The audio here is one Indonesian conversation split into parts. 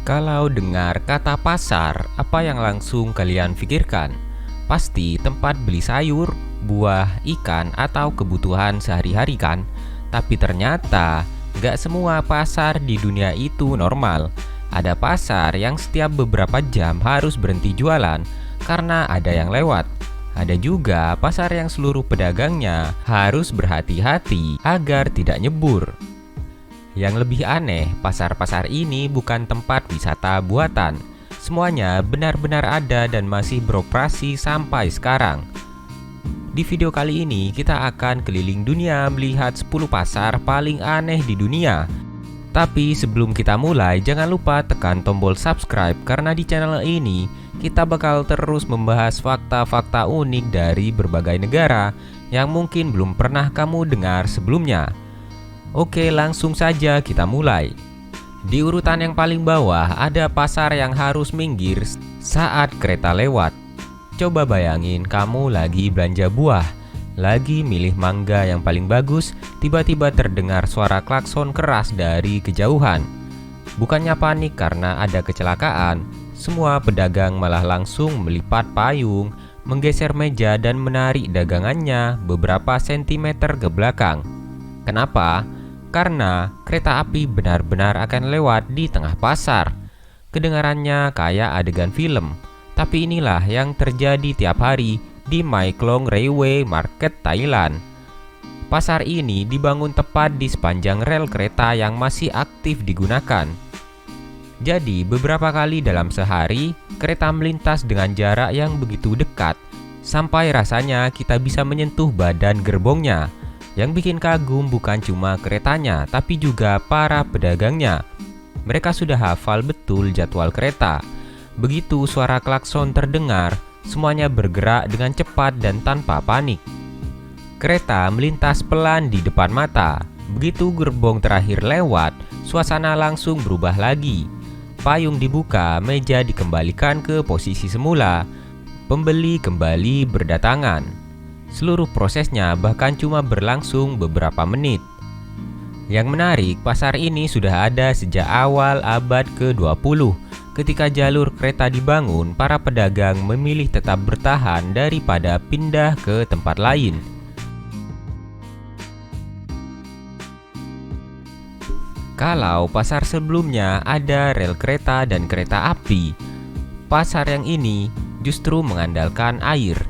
Kalau dengar kata pasar, apa yang langsung kalian pikirkan? Pasti tempat beli sayur, buah, ikan, atau kebutuhan sehari-hari kan? Tapi ternyata nggak semua pasar di dunia itu normal. Ada pasar yang setiap beberapa jam harus berhenti jualan karena ada yang lewat. Ada juga pasar yang seluruh pedagangnya harus berhati-hati agar tidak nyebur. Yang lebih aneh, pasar-pasar ini bukan tempat wisata buatan. Semuanya benar-benar ada dan masih beroperasi sampai sekarang. Di video kali ini kita akan keliling dunia melihat 10 pasar paling aneh di dunia. Tapi sebelum kita mulai, jangan lupa tekan tombol subscribe karena di channel ini kita bakal terus membahas fakta-fakta unik dari berbagai negara yang mungkin belum pernah kamu dengar sebelumnya. Oke, langsung saja kita mulai. Di urutan yang paling bawah ada pasar yang harus minggir saat kereta lewat. Coba bayangin kamu lagi belanja buah, lagi milih mangga yang paling bagus, tiba-tiba terdengar suara klakson keras dari kejauhan. Bukannya panik karena ada kecelakaan, semua pedagang malah langsung melipat payung, menggeser meja dan menarik dagangannya beberapa sentimeter ke belakang. Kenapa? Karena kereta api benar-benar akan lewat di tengah pasar. Kedengarannya kayak adegan film, tapi inilah yang terjadi tiap hari di Mae Klong Railway Market, Thailand. Pasar ini dibangun tepat di sepanjang rel kereta yang masih aktif digunakan. Jadi beberapa kali dalam sehari, kereta melintas dengan jarak yang begitu dekat, sampai rasanya kita bisa menyentuh badan gerbongnya. Yang bikin kagum bukan cuma keretanya, tapi juga para pedagangnya. Mereka sudah hafal betul jadwal kereta. Begitu suara klakson terdengar, semuanya bergerak dengan cepat dan tanpa panik. Kereta melintas pelan di depan mata. Begitu gerbong terakhir lewat, suasana langsung berubah lagi. Payung dibuka, meja dikembalikan ke posisi semula. Pembeli kembali berdatangan. Seluruh prosesnya bahkan cuma berlangsung beberapa menit. Yang menarik, pasar ini sudah ada sejak awal abad ke-20. Ketika jalur kereta dibangun, para pedagang memilih tetap bertahan daripada pindah ke tempat lain. Kalau pasar sebelumnya ada rel kereta dan kereta api, pasar yang ini justru mengandalkan air.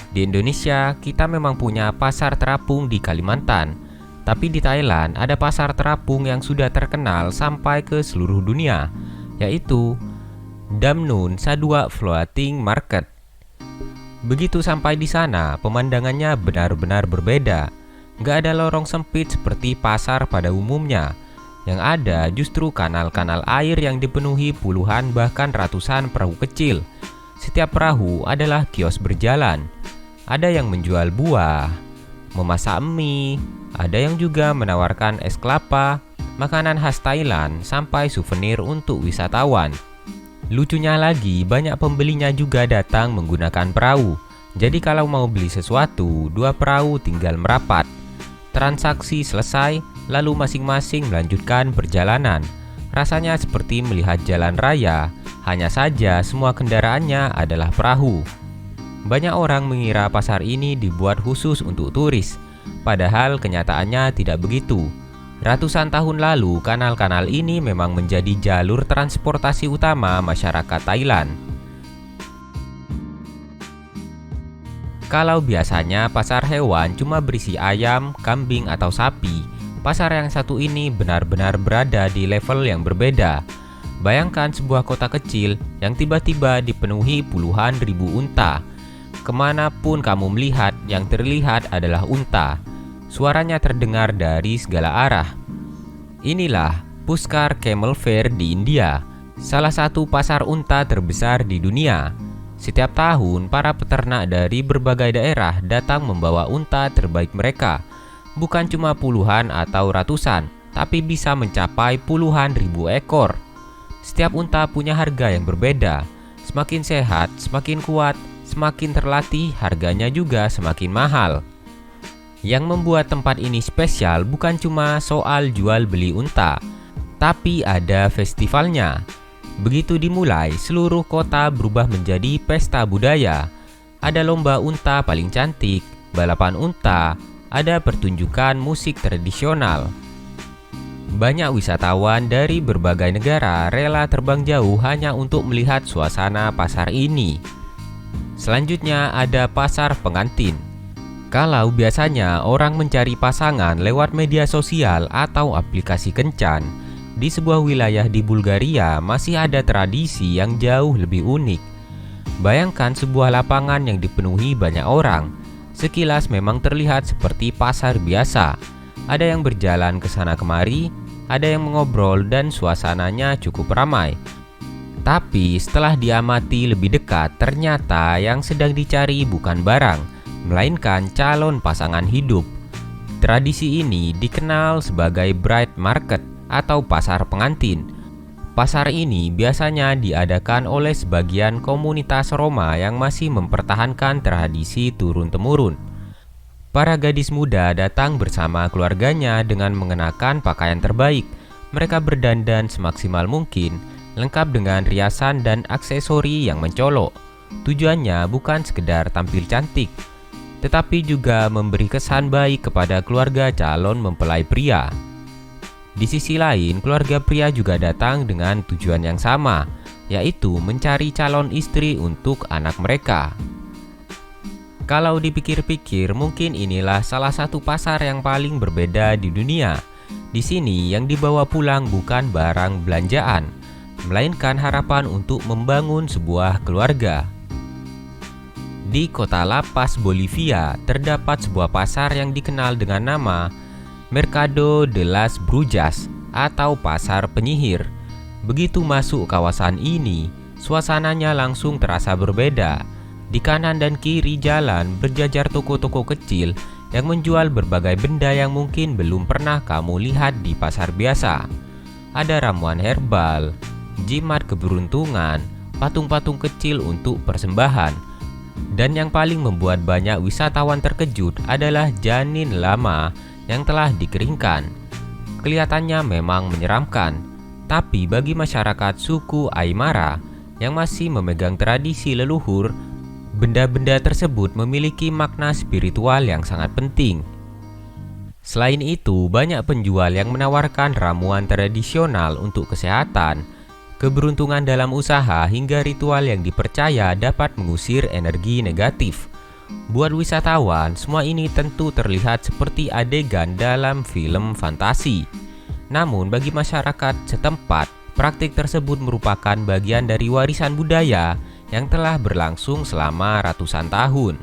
Di Indonesia, kita memang punya pasar terapung di Kalimantan. Tapi di Thailand ada pasar terapung yang sudah terkenal sampai ke seluruh dunia, yaitu Dam Nun Sadua Floating Market. Begitu sampai di sana, pemandangannya benar-benar berbeda. Nggak ada lorong sempit seperti pasar pada umumnya. Yang ada justru kanal-kanal air yang dipenuhi puluhan bahkan ratusan perahu kecil. Setiap perahu adalah kios berjalan. Ada yang menjual buah, memasak mie, ada yang juga menawarkan es kelapa, makanan khas Thailand, sampai souvenir untuk wisatawan. Lucunya lagi, banyak pembelinya juga datang menggunakan perahu. Jadi kalau mau beli sesuatu, dua perahu tinggal merapat. Transaksi selesai, lalu masing-masing melanjutkan perjalanan. Rasanya seperti melihat jalan raya, hanya saja semua kendaraannya adalah perahu. Banyak orang mengira pasar ini dibuat khusus untuk turis, padahal kenyataannya tidak begitu. Ratusan tahun lalu, kanal-kanal ini memang menjadi jalur transportasi utama masyarakat Thailand. Kalau biasanya pasar hewan cuma berisi ayam, kambing, atau sapi, pasar yang satu ini benar-benar berada di level yang berbeda. Bayangkan sebuah kota kecil yang tiba-tiba dipenuhi puluhan ribu unta. Kemanapun kamu melihat, yang terlihat adalah unta. Suaranya terdengar dari segala arah. Inilah Pushkar Camel Fair di India, salah satu pasar unta terbesar di dunia. Setiap tahun, para peternak dari berbagai daerah datang membawa unta terbaik mereka. Bukan cuma puluhan atau ratusan, tapi bisa mencapai puluhan ribu ekor. Setiap unta punya harga yang berbeda. Semakin sehat, semakin kuat, semakin terlatih, harganya juga semakin mahal. Yang membuat tempat ini spesial bukan cuma soal jual beli unta, tapi ada festivalnya. Begitu dimulai, seluruh kota berubah menjadi pesta budaya. Ada lomba unta paling cantik, balapan unta, ada pertunjukan musik tradisional. Banyak wisatawan dari berbagai negara rela terbang jauh hanya untuk melihat suasana pasar ini. Selanjutnya ada pasar pengantin. Kalau biasanya orang mencari pasangan lewat media sosial atau aplikasi kencan, di sebuah wilayah di Bulgaria masih ada tradisi yang jauh lebih unik. Bayangkan sebuah lapangan yang dipenuhi banyak orang. Sekilas memang terlihat seperti pasar biasa. Ada yang berjalan ke sana kemari, ada yang mengobrol dan suasananya cukup ramai. Tapi setelah diamati lebih dekat, ternyata yang sedang dicari bukan barang, melainkan calon pasangan hidup. Tradisi ini dikenal sebagai bride market atau pasar pengantin. Pasar ini biasanya diadakan oleh sebagian komunitas Roma yang masih mempertahankan tradisi turun-temurun. Para gadis muda datang bersama keluarganya dengan mengenakan pakaian terbaik. Mereka berdandan semaksimal mungkin, lengkap dengan riasan dan aksesori yang mencolok. Tujuannya bukan sekedar tampil cantik, tetapi juga memberi kesan baik kepada keluarga calon mempelai pria. Di sisi lain, keluarga pria juga datang dengan tujuan yang sama, yaitu mencari calon istri untuk anak mereka. Kalau dipikir-pikir, mungkin inilah salah satu pasar yang paling berbeda di dunia. Di sini yang dibawa pulang bukan barang belanjaan, melainkan harapan untuk membangun sebuah keluarga. Di kota La Paz, Bolivia, terdapat sebuah pasar yang dikenal dengan nama Mercado de las Brujas atau pasar penyihir. Begitu masuk kawasan ini, suasananya langsung terasa berbeda. Di kanan dan kiri jalan berjajar toko-toko kecil yang menjual berbagai benda yang mungkin belum pernah kamu lihat di pasar biasa. Ada ramuan herbal, jimat keberuntungan, patung-patung kecil untuk persembahan. Dan yang paling membuat banyak wisatawan terkejut adalah janin lama yang telah dikeringkan. Kelihatannya memang menyeramkan, tapi bagi masyarakat suku Aymara yang masih memegang tradisi leluhur, benda-benda tersebut memiliki makna spiritual yang sangat penting. Selain itu, banyak penjual yang menawarkan ramuan tradisional untuk kesehatan, keberuntungan dalam usaha, hingga ritual yang dipercaya dapat mengusir energi negatif. Buat wisatawan, semua ini tentu terlihat seperti adegan dalam film fantasi. Namun bagi masyarakat setempat, praktik tersebut merupakan bagian dari warisan budaya yang telah berlangsung selama ratusan tahun.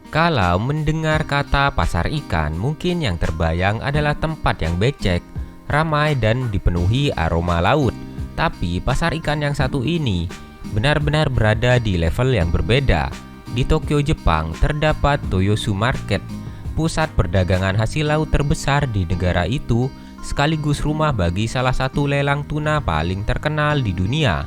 Kalau mendengar kata pasar ikan, mungkin yang terbayang adalah tempat yang becek, ramai dan dipenuhi aroma laut. Tapi pasar ikan yang satu ini benar-benar berada di level yang berbeda. Di Tokyo, Jepang, terdapat Toyosu Market, pusat perdagangan hasil laut terbesar di negara itu, sekaligus rumah bagi salah satu lelang tuna paling terkenal di dunia.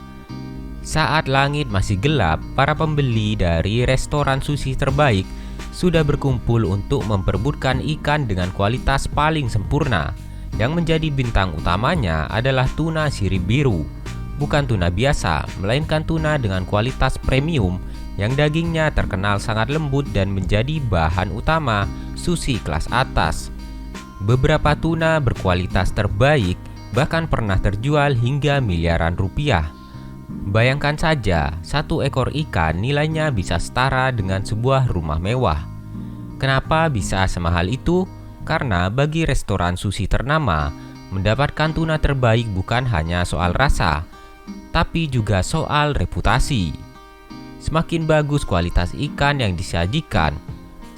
Saat langit masih gelap, para pembeli dari restoran sushi terbaik sudah berkumpul untuk memperebutkan ikan dengan kualitas paling sempurna. Yang menjadi bintang utamanya adalah tuna sirip biru. Bukan tuna biasa, melainkan tuna dengan kualitas premium yang dagingnya terkenal sangat lembut dan menjadi bahan utama sushi kelas atas. Beberapa tuna berkualitas terbaik bahkan pernah terjual hingga miliaran rupiah. Bayangkan saja, satu ekor ikan nilainya bisa setara dengan sebuah rumah mewah. Kenapa bisa semahal itu? Karena bagi restoran sushi ternama, mendapatkan tuna terbaik bukan hanya soal rasa, tapi juga soal reputasi. Semakin bagus kualitas ikan yang disajikan,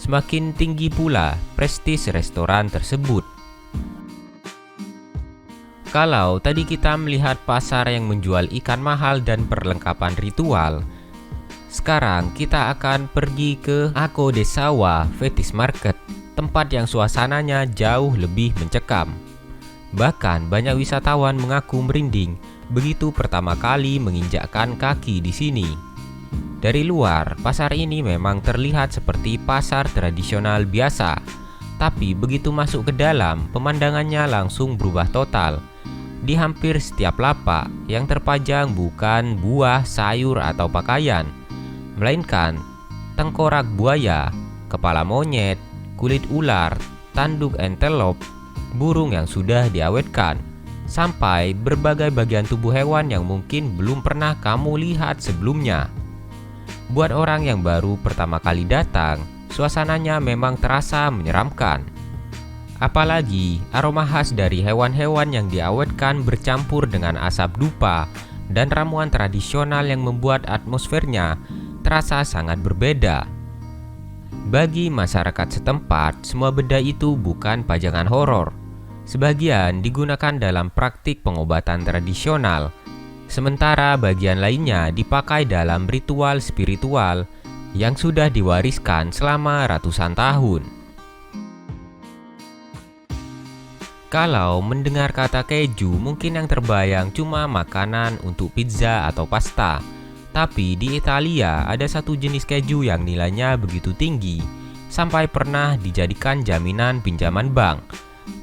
semakin tinggi pula prestis restoran tersebut. Kalau tadi kita melihat pasar yang menjual ikan mahal dan perlengkapan ritual, sekarang kita akan pergi ke Akodesawa Fetish Market, tempat yang suasananya jauh lebih mencekam. Bahkan banyak wisatawan mengaku merinding begitu pertama kali menginjakkan kaki di sini. Dari luar, pasar ini memang terlihat seperti pasar tradisional biasa, tapi begitu masuk ke dalam, pemandangannya langsung berubah total. Di hampir setiap lapak yang terpajang bukan buah, sayur, atau pakaian, melainkan tengkorak buaya, kepala monyet, kulit ular, tanduk antelop, burung yang sudah diawetkan, sampai berbagai bagian tubuh hewan yang mungkin belum pernah kamu lihat sebelumnya. Buat orang yang baru pertama kali datang, suasananya memang terasa menyeramkan. Apalagi aroma khas dari hewan-hewan yang diawetkan bercampur dengan asap dupa dan ramuan tradisional yang membuat atmosfernya terasa sangat berbeda. Bagi masyarakat setempat, semua benda itu bukan pajangan horor. Sebagian digunakan dalam praktik pengobatan tradisional, sementara bagian lainnya dipakai dalam ritual spiritual yang sudah diwariskan selama ratusan tahun. Kalau mendengar kata keju, mungkin yang terbayang cuma makanan untuk pizza atau pasta. Tapi di Italia ada satu jenis keju yang nilainya begitu tinggi, sampai pernah dijadikan jaminan pinjaman bank.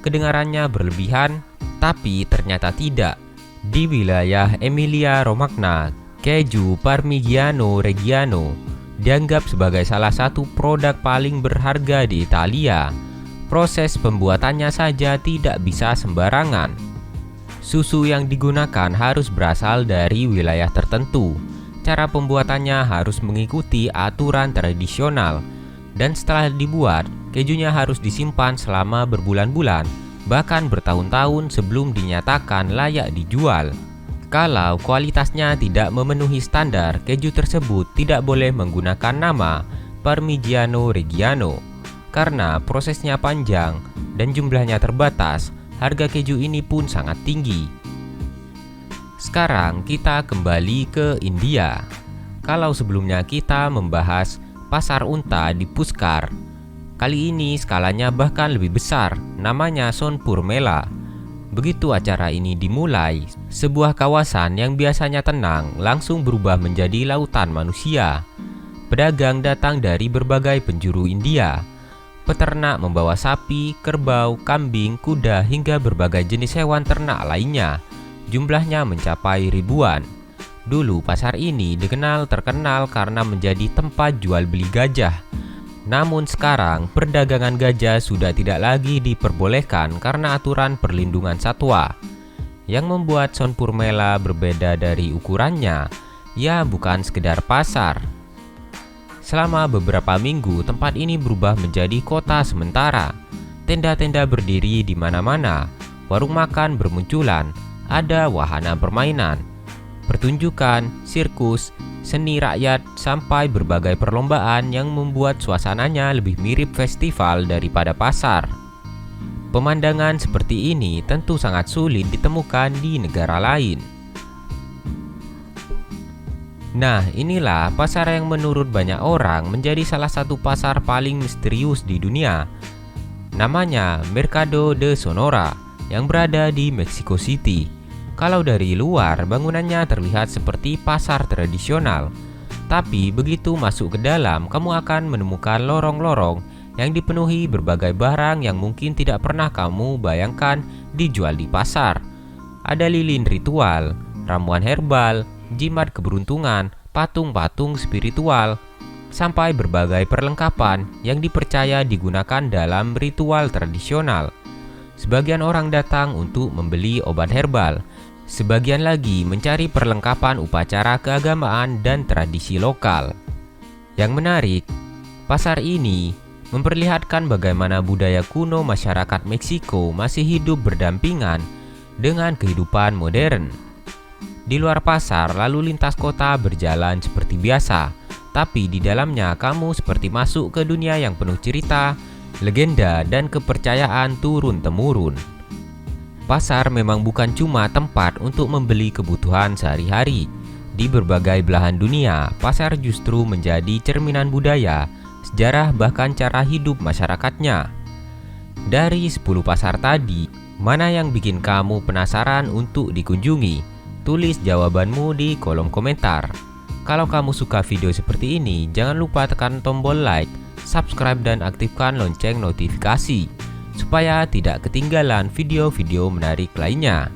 Kedengarannya berlebihan, tapi ternyata tidak. Di wilayah Emilia-Romagna, keju Parmigiano Reggiano dianggap sebagai salah satu produk paling berharga di Italia. Proses pembuatannya saja tidak bisa sembarangan. Susu yang digunakan harus berasal dari wilayah tertentu. Cara pembuatannya harus mengikuti aturan tradisional. Dan setelah dibuat, kejunya harus disimpan selama berbulan-bulan, bahkan bertahun-tahun sebelum dinyatakan layak dijual. Kalau kualitasnya tidak memenuhi standar, keju tersebut tidak boleh menggunakan nama Parmigiano Reggiano. Karena prosesnya panjang dan jumlahnya terbatas, harga keju ini pun sangat tinggi. Sekarang kita kembali ke India. Kalau sebelumnya kita membahas pasar unta di Pushkar, kali ini skalanya bahkan lebih besar, namanya Sonpur Mela. Begitu acara ini dimulai, sebuah kawasan yang biasanya tenang langsung berubah menjadi lautan manusia. Pedagang datang dari berbagai penjuru India. Peternak membawa sapi, kerbau, kambing, kuda, hingga berbagai jenis hewan ternak lainnya. Jumlahnya mencapai ribuan. Dulu pasar ini terkenal karena menjadi tempat jual beli gajah. Namun sekarang perdagangan gajah sudah tidak lagi diperbolehkan karena aturan perlindungan satwa. Yang membuat Sonpur Mela berbeda dari ukurannya, ya bukan sekedar pasar. Selama beberapa minggu, tempat ini berubah menjadi kota sementara. Tenda-tenda berdiri di mana-mana, warung makan bermunculan, ada wahana permainan, pertunjukan, sirkus, seni rakyat, sampai berbagai perlombaan yang membuat suasananya lebih mirip festival daripada pasar. Pemandangan seperti ini tentu sangat sulit ditemukan di negara lain. Nah, inilah pasar yang menurut banyak orang menjadi salah satu pasar paling misterius di dunia. Namanya Mercado de Sonora yang berada di Mexico City. Kalau dari luar, bangunannya terlihat seperti pasar tradisional. Tapi begitu masuk ke dalam, kamu akan menemukan lorong-lorong yang dipenuhi berbagai barang yang mungkin tidak pernah kamu bayangkan dijual di pasar. Ada lilin ritual, ramuan herbal, jimat keberuntungan, patung-patung spiritual, sampai berbagai perlengkapan yang dipercaya digunakan dalam ritual tradisional. Sebagian orang datang untuk membeli obat herbal, sebagian lagi mencari perlengkapan upacara keagamaan dan tradisi lokal. Yang menarik, pasar ini memperlihatkan bagaimana budaya kuno masyarakat Meksiko masih hidup berdampingan dengan kehidupan modern. Di luar pasar, lalu lintas kota berjalan seperti biasa, tapi di dalamnya kamu seperti masuk ke dunia yang penuh cerita, legenda, dan kepercayaan turun-temurun. Pasar memang bukan cuma tempat untuk membeli kebutuhan sehari-hari. Di berbagai belahan dunia, pasar justru menjadi cerminan budaya, sejarah, bahkan cara hidup masyarakatnya. Dari 10 pasar tadi, mana yang bikin kamu penasaran untuk dikunjungi? Tulis jawabanmu di kolom komentar. Kalau kamu suka video seperti ini, jangan lupa tekan tombol like, subscribe, dan aktifkan lonceng notifikasi supaya tidak ketinggalan video-video menarik lainnya.